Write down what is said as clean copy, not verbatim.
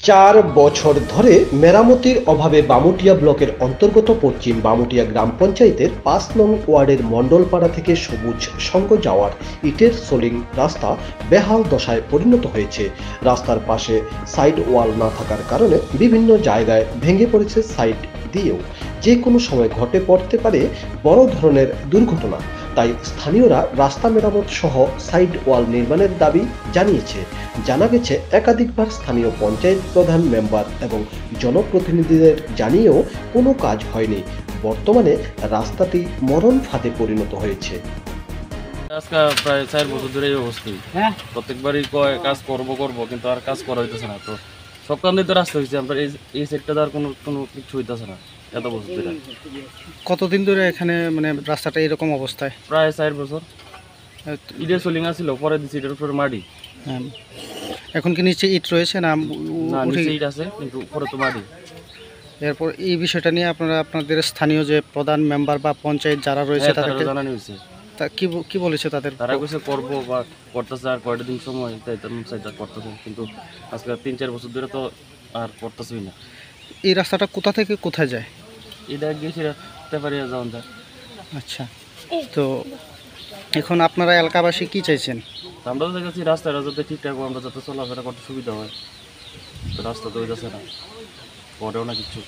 ৪ বছর ধরে মেরামতির অভাবে বামুটিয়া ব্লকের অন্তর্গত পশ্চিম বামুটিয়া গ্রাম পঞ্চায়েতের ৫ নং ওয়ার্ডের মণ্ডলপাড়া থেকে সবুজ সংঘ যাওয়ার ইটের সোলিং রাস্তা বেহাল দশায় পরিণত হয়েছে। রাস্তার পাশে সাইড ওয়াল না থাকার কারণে বিভিন্ন জায়গায় ভেঙে পড়েছে, সাইড দিয়েও যে কোনো সময় ঘটে পড়তে পারে বড় ধরনের দুর্ঘটনা। তাই স্থানীয়রা রাস্তা মেরামত সহ সাইড ওয়াল নির্মাণের দাবি জানিয়েছে। জানা গেছে, একাধিকবার স্থানীয় পঞ্চায়েত প্রধান, মেম্বার এবং জনপ্রতিনিধিদের জানিয়েও কোনো কাজ হয়নি। বর্তমানে রাস্তাটি মরণ ফাঁদে পরিণত হয়েছে। আজকে প্রায় ৪ বছর ধরে এই অবস্থায়। প্রত্যেকবারই কয় কাজ করব কিন্তু আর কাজ করা হইতেছে না। তো সকালে তো রাস্তা হয়েছে, আমরা এই সেক্টরে আর কোনো কিছু হইতেছে না এত বছর ধরে। কতদিন ধরে এখানে মানে রাস্তাটা এরকম অবস্থায়? প্রায় ৪ বছর। ইটের সোলিং ছিল, পরে দিচ্ছি ইটের উপরে মাটি। হ্যাঁ। এখন কি নিচে ইট রয়েছে না না, উঠে? নিচে ইট আছে কিন্তু উপরে তো মাটি। এরপর এই বিষয়টা নিয়ে আপনারা আপনাদের স্থানীয় যে প্রধান, মেম্বার বা পঞ্চায়েত যারা রয়েছে হ্যাঁ, তাদেরকে তারা জানানো হয়েছে। তা কি বলেছে তাদের? তারা কইছে করবো বা করতেছে, আর কয়টা দিন সময় তাই তার চাইটা করতেছে, কিন্তু আজকে ৩-৪ বছর ধরে তো আর করতেছেই না। এই রাস্তাটা কোথা থেকে কোথায় যায়? এটা গেছি রাখতে পারি যাওয়া যায়। আচ্ছা, তো এখন আপনারা এলাকাবাসী কি চাইছেন? আমরা তো দেখেছি রাস্তাটা যাতে ঠিকঠাক আমরা যাতে চলাফেরা করতে সুবিধা হয়, তো রাস্তা তো হইতেছে না, পরেও না কিছু।